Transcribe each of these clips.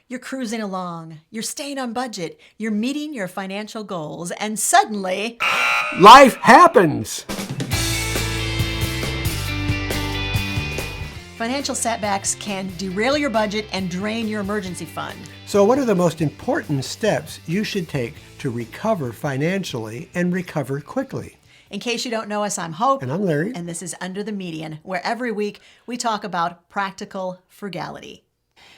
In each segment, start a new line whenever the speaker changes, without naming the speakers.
You're cruising along, you're staying on budget, you're meeting your financial goals, and suddenly,
life happens.
Financial setbacks can derail your budget and drain your emergency fund.
So what are the most important steps you should take to recover financially and recover quickly?
In case you don't know us, I'm Hope.
And I'm Larry.
And this is Under the Median, where every week we talk about practical frugality.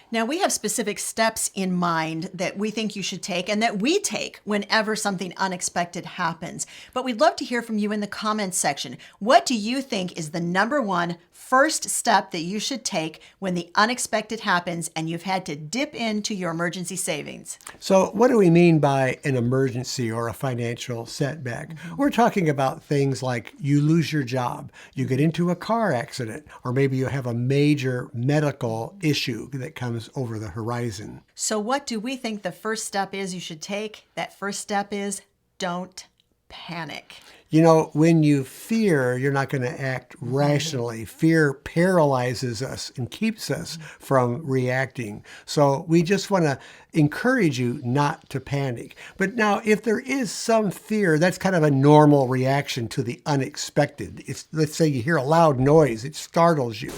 Now, we have specific steps in mind that we think you should take and that we take whenever something unexpected happens. But we'd love to hear from you in the comments section. What do you think is the number one first step that you should take when the unexpected happens and you've had to dip into your emergency savings?
So what do we mean by an emergency or a financial setback? We're talking about things like you lose your job, you get into a car accident, or maybe you have a major medical issue that comes over the horizon.
So what do we think the first step is you should take? That first step is don't panic.
You know, when you fear, you're not going to act rationally. Fear paralyzes us and keeps us from reacting. So we just want to encourage you not to panic. But now, if there is some fear, that's kind of a normal reaction to the unexpected. Let's say you hear a loud noise, it startles you.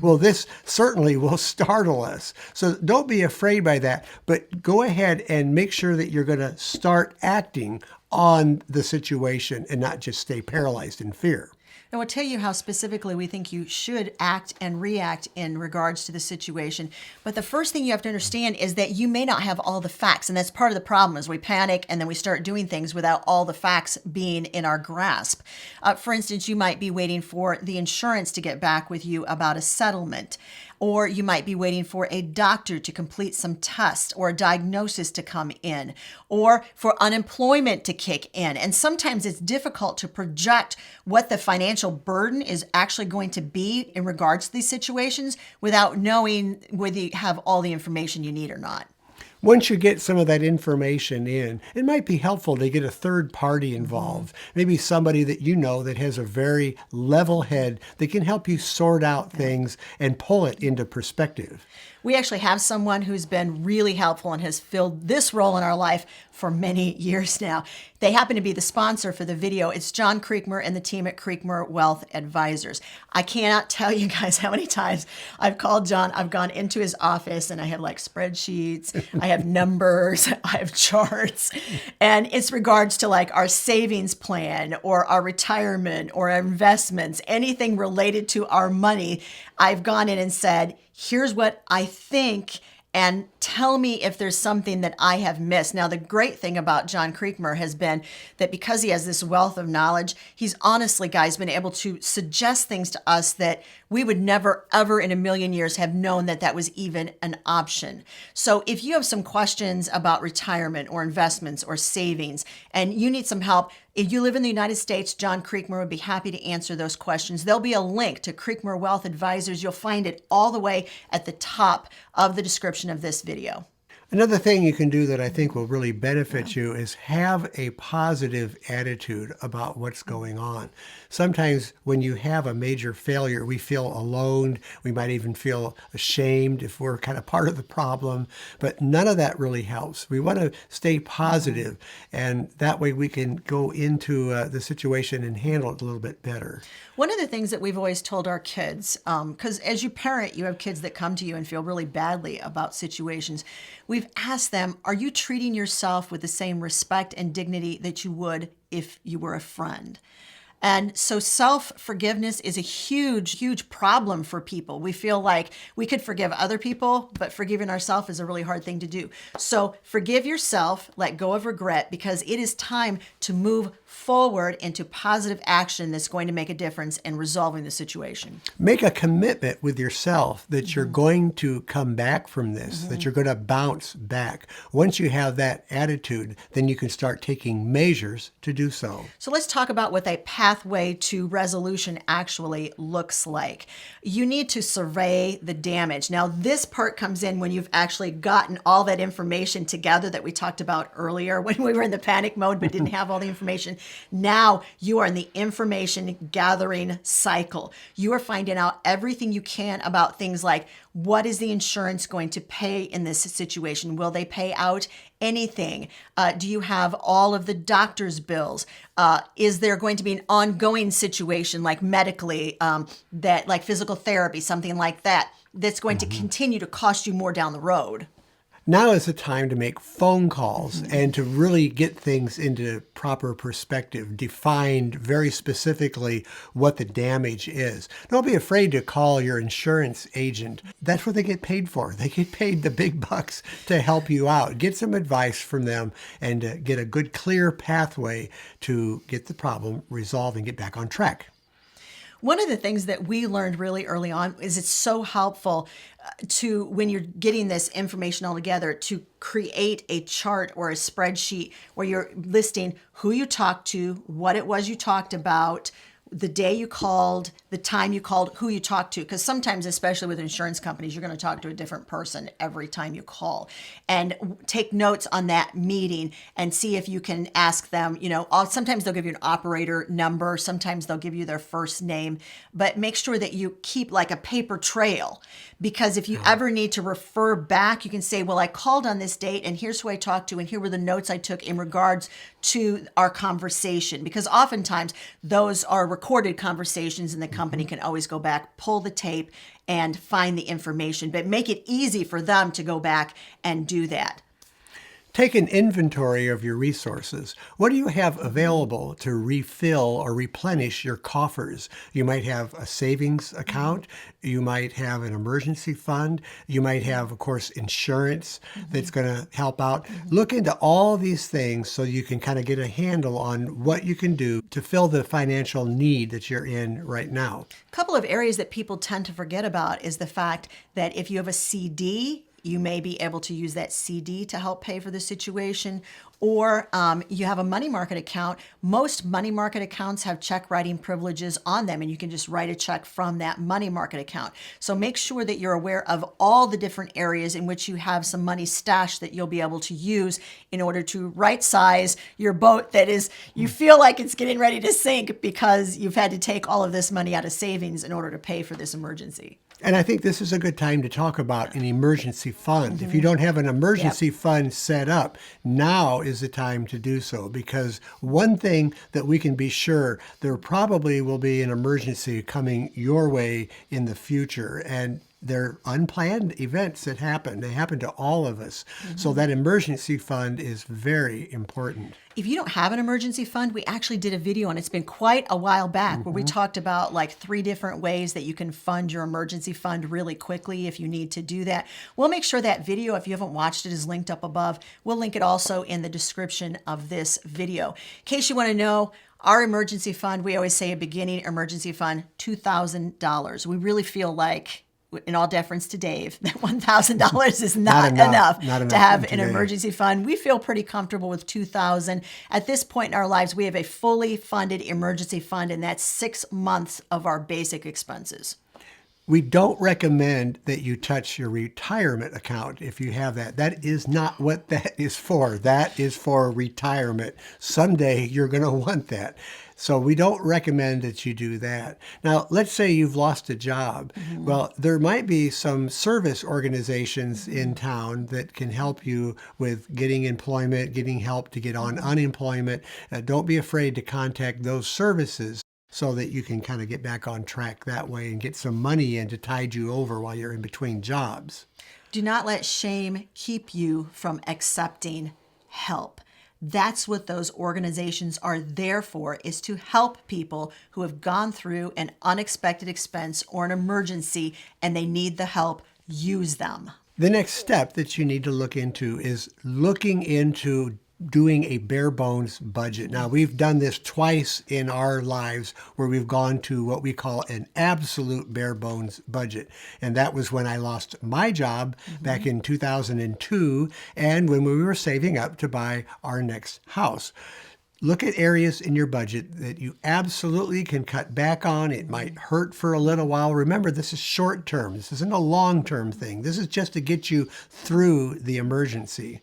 Well, this certainly will startle us. So don't be afraid by that, but go ahead and make sure that you're going to start acting on the situation and not just stay paralyzed in fear.
And we'll tell you how specifically we think you should act and react in regards to the situation. But the first thing you have to understand is that you may not have all the facts. And that's part of the problem is we panic and then we start doing things without all the facts being in our grasp. For instance, you might be waiting for the insurance to get back with you about a settlement. Or you might be waiting for a doctor to complete some tests or a diagnosis to come in, or for unemployment to kick in. And sometimes it's difficult to project what the financial burden is actually going to be in regards to these situations without knowing whether you have all the information you need or not.
Once you get some of that information in, it might be helpful to get a third party involved. Maybe somebody that you know that has a very level head that can help you sort out things and pull it into perspective.
We actually have someone who's been really helpful and has filled this role in our life for many years now. They happen to be the sponsor for the video. It's John Creekmer and the team at Creekmer Wealth Advisors. I cannot tell you guys how many times I've called John. I've gone into his office and I have like spreadsheets, I have numbers, I have charts, and it's regards to like our savings plan or our retirement or our investments, anything related to our money. I've gone in and said, here's what I think, and tell me if there's something that I have missed. Now, the great thing about John Creekmer has been that because he has this wealth of knowledge, he's honestly, guys, been able to suggest things to us that we would never, ever in a million years have known that that was even an option. So if you have some questions about retirement or investments or savings, and you need some help, if you live in the United States, John Creekmer would be happy to answer those questions. There'll be a link to Creekmer Wealth Advisors. You'll find it all the way at the top of the description of this video.
Another thing you can do that I think will really benefit you is have a positive attitude about what's going on. Sometimes when you have a major failure, we feel alone. We might even feel ashamed if we're kind of part of the problem, but none of that really helps. We want to stay positive, and that way we can go into the situation and handle it a little bit better.
One of the things that we've always told our kids, because as you parent, you have kids that come to you and feel really badly about situations. We've asked them, are you treating yourself with the same respect and dignity that you would if you were a friend? And so self-forgiveness is a huge, huge problem for people. We feel like we could forgive other people, but forgiving ourselves is a really hard thing to do. So forgive yourself, let go of regret, because it is time to move forward into positive action that's going to make a difference in resolving the situation.
Make a commitment with yourself that you're going to come back from this, that you're going to bounce back. Once you have that attitude, then you can start taking measures to do so.
So let's talk about what a pathway to resolution actually looks like. You need to survey the damage. Now, this part comes in when you've actually gotten all that information together that we talked about earlier when we were in the panic mode but didn't have all the information. Now you are in the information gathering cycle. You are finding out everything you can about things like, what is the insurance going to pay in this situation? Will they pay out anything? Do you have all of the doctor's bills? Is there going to be an ongoing situation like medically, that like physical therapy, something like that, that's going to continue to cost you more down the road?
Now is the time to make phone calls and to really get things into proper perspective, defined very specifically what the damage is. Don't be afraid to call your insurance agent. That's what they get paid for. They get paid the big bucks to help you out. Get some advice from them and get a good, clear pathway to get the problem resolved and get back on track.
One of the things that we learned really early on is it's so helpful to, when you're getting this information all together, to create a chart or a spreadsheet where you're listing who you talked to, what it was you talked about, the day you called, the time you called, who you talked to. Because sometimes, especially with insurance companies, you're going to talk to a different person every time you call. And take notes on that meeting and see if you can ask them, sometimes they'll give you an operator number, sometimes they'll give you their first name, but make sure that you keep like a paper trail. Because if you ever need to refer back, you can say, well, I called on this date and here's who I talked to and here were the notes I took in regards to our conversation. Because oftentimes those are recorded conversations and the company can always go back, pull the tape and find the information, but make it easy for them to go back and do that.
Take an inventory of your resources. What do you have available to refill or replenish your coffers? You might have a savings account. You might have an emergency fund. You might have, of course, insurance that's going to help out. Look into all these things so you can kind of get a handle on what you can do to fill the financial need that you're in right now.
A couple of areas that people tend to forget about is the fact that if you have a CD, you may be able to use that CD to help pay for the situation, or you have a money market account. Most money market accounts have check writing privileges on them, and you can just write a check from that money market account. So make sure that you're aware of all the different areas in which you have some money stashed that you'll be able to use in order to right size your boat that is, you feel like it's getting ready to sink because you've had to take all of this money out of savings in order to pay for this emergency.
And I think this is a good time to talk about an emergency fund. If you don't have an emergency fund set up, now is the time to do so, because one thing that we can be sure, there probably will be an emergency coming your way in the future. And they're unplanned events that happen. They happen to all of us. So that emergency fund is very important.
If you don't have an emergency fund, we actually did a video, and it's been quite a while back, where we talked about like 3 different ways that you can fund your emergency fund really quickly if you need to do that. We'll make sure that video, if you haven't watched it, is linked up above. We'll link it also in the description of this video. In case you want to know, our emergency fund, we always say a beginning emergency fund, $2,000. We really feel like, in all deference to Dave, that $1,000 is not enough to have an emergency fund. We feel pretty comfortable with $2,000. At this point in our lives, we have a fully funded emergency fund, and that's 6 months of our basic expenses.
We don't recommend that you touch your retirement account if you have that. That is not what that is for. That is for retirement. Someday you're going to want that. So we don't recommend that you do that. Now, let's say you've lost a job. Well, there might be some service organizations in town that can help you with getting employment, getting help to get on unemployment. Don't be afraid to contact those services so that you can kind of get back on track that way and get some money in to tide you over while you're in between jobs.
Do not let shame keep you from accepting help. That's what those organizations are there for, is to help people who have gone through an unexpected expense or an emergency and they need the help. Use them.
The next step that you need to look into is looking into doing a bare bones budget. Now, we've done this twice in our lives where we've gone to what we call an absolute bare bones budget. And that was when I lost my job back in 2002 and when we were saving up to buy our next house. Look at areas in your budget that you absolutely can cut back on. It might hurt for a little while. Remember, this is short term. This isn't a long term thing. This is just to get you through the emergency.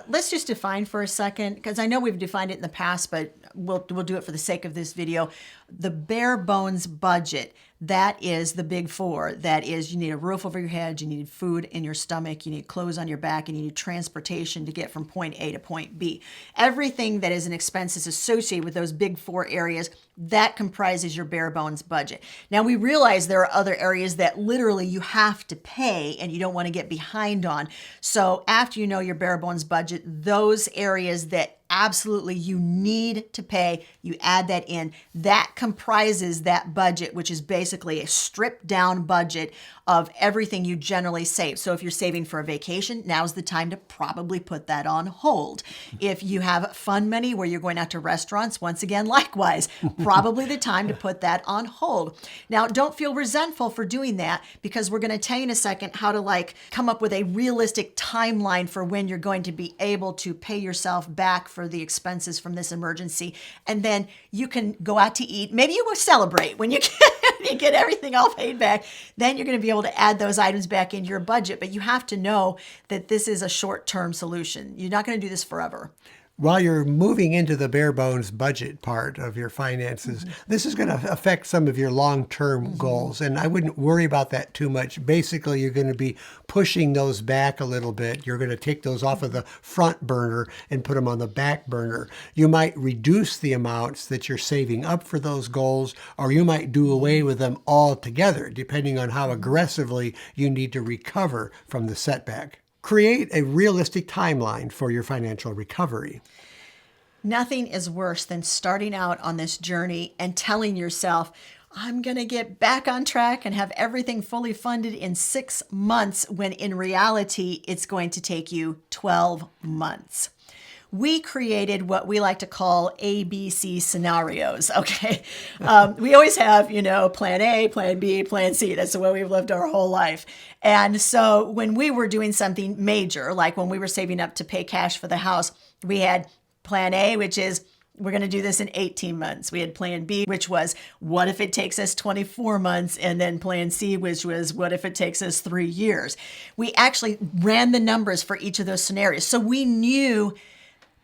Let's just define for a second, because I know we've defined it in the past, but we'll do it for the sake of this video. The bare bones budget, that is the big four. That is, you need a roof over your head, you need food in your stomach, you need clothes on your back, and you need transportation to get from point A to point B. Everything that is an expense is associated with those big four areas. That comprises your bare bones budget. Now, we realize there are other areas that literally you have to pay and you don't want to get behind on. So after you know your bare bones budget, those areas that absolutely you need to pay, you add that in. That comprises that budget, which is basically a stripped down budget of everything you generally save. So if you're saving for a vacation, now's the time to probably put that on hold. If you have fun money where you're going out to restaurants, once again, likewise, probably the time to put that on hold. Now, don't feel resentful for doing that, because we're going to tell you in a second how to come up with a realistic timeline for when you're going to be able to pay yourself back for the expenses from this emergency. And then you can go out to eat. Maybe you will celebrate when you get everything all paid back. Then you're going to be able to add those items back into your budget. But you have to know that this is a short-term solution. You're not going to do this forever.
While you're moving into the bare bones budget part of your finances, this is going to affect some of your long-term goals. And I wouldn't worry about that too much. Basically, you're going to be pushing those back a little bit. You're going to take those off of the front burner and put them on the back burner. You might reduce the amounts that you're saving up for those goals, or you might do away with them altogether, depending on how aggressively you need to recover from the setback. Create a realistic timeline for your financial recovery.
Nothing is worse than starting out on this journey and telling yourself, I'm going to get back on track and have everything fully funded in 6 months, when in reality, it's going to take you 12 months. We created what we like to call ABC scenarios, okay? We always have, plan A, plan B, plan C. That's the way we've lived our whole life. And so when we were doing something major, like when we were saving up to pay cash for the house, we had plan A, which is, we're going to do this in 18 months. We had plan B, which was, what if it takes us 24 months? And then plan C, which was, what if it takes us 3 years? We actually ran the numbers for each of those scenarios. So we knew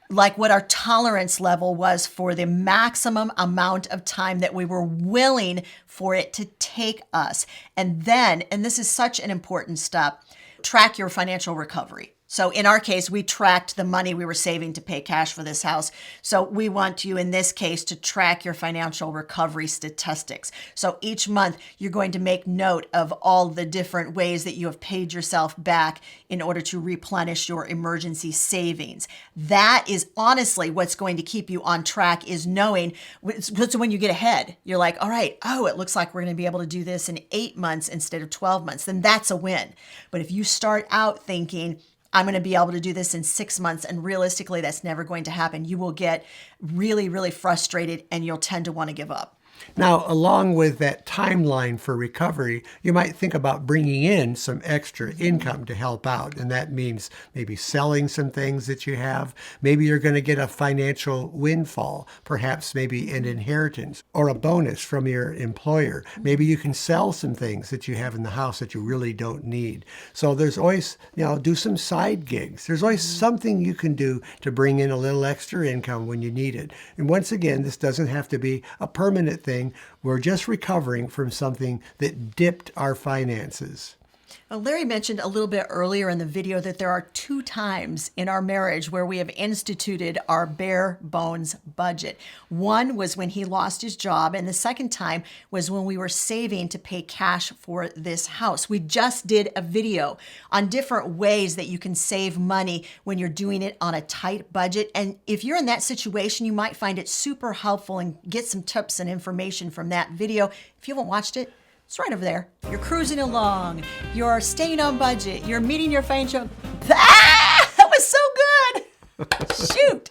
what our tolerance level was for the maximum amount of time that we were willing for it to take us. And then, and this is such an important step, track your financial recovery. So in our case, we tracked the money we were saving to pay cash for this house. So we want you, in this case, to track your financial recovery statistics. So each month, you're going to make note of all the different ways that you have paid yourself back in order to replenish your emergency savings. That is honestly what's going to keep you on track, is knowing, so when you get ahead, you're like, all right, it looks like we're going to be able to do this in 8 months instead of 12 months. Then that's a win. But if you start out thinking, I'm going to be able to do this in 6 months, and realistically, that's never going to happen, you will get really, really frustrated and you'll tend to want to give up.
Now, along with that timeline for recovery, you might think about bringing in some extra income to help out. And that means maybe selling some things that you have. Maybe you're going to get a financial windfall, perhaps maybe an inheritance or a bonus from your employer. Maybe you can sell some things that you have in the house that you really don't need. So there's always, do some side gigs. There's always something you can do to bring in a little extra income when you need it. And once again, this doesn't have to be a permanent thing. We're just recovering from something that dipped our finances.
Well, Larry mentioned a little bit earlier in the video that there are 2 times in our marriage where we have instituted our bare bones budget. One was when he lost his job, and the second time was when we were saving to pay cash for this house. We just did a video on different ways that you can save money when you're doing it on a tight budget. And if you're in that situation, you might find it super helpful and get some tips and information from that video. If you haven't watched it, it's right over there. You're cruising along. You're staying on budget. You're meeting your financial... That was so good. Shoot.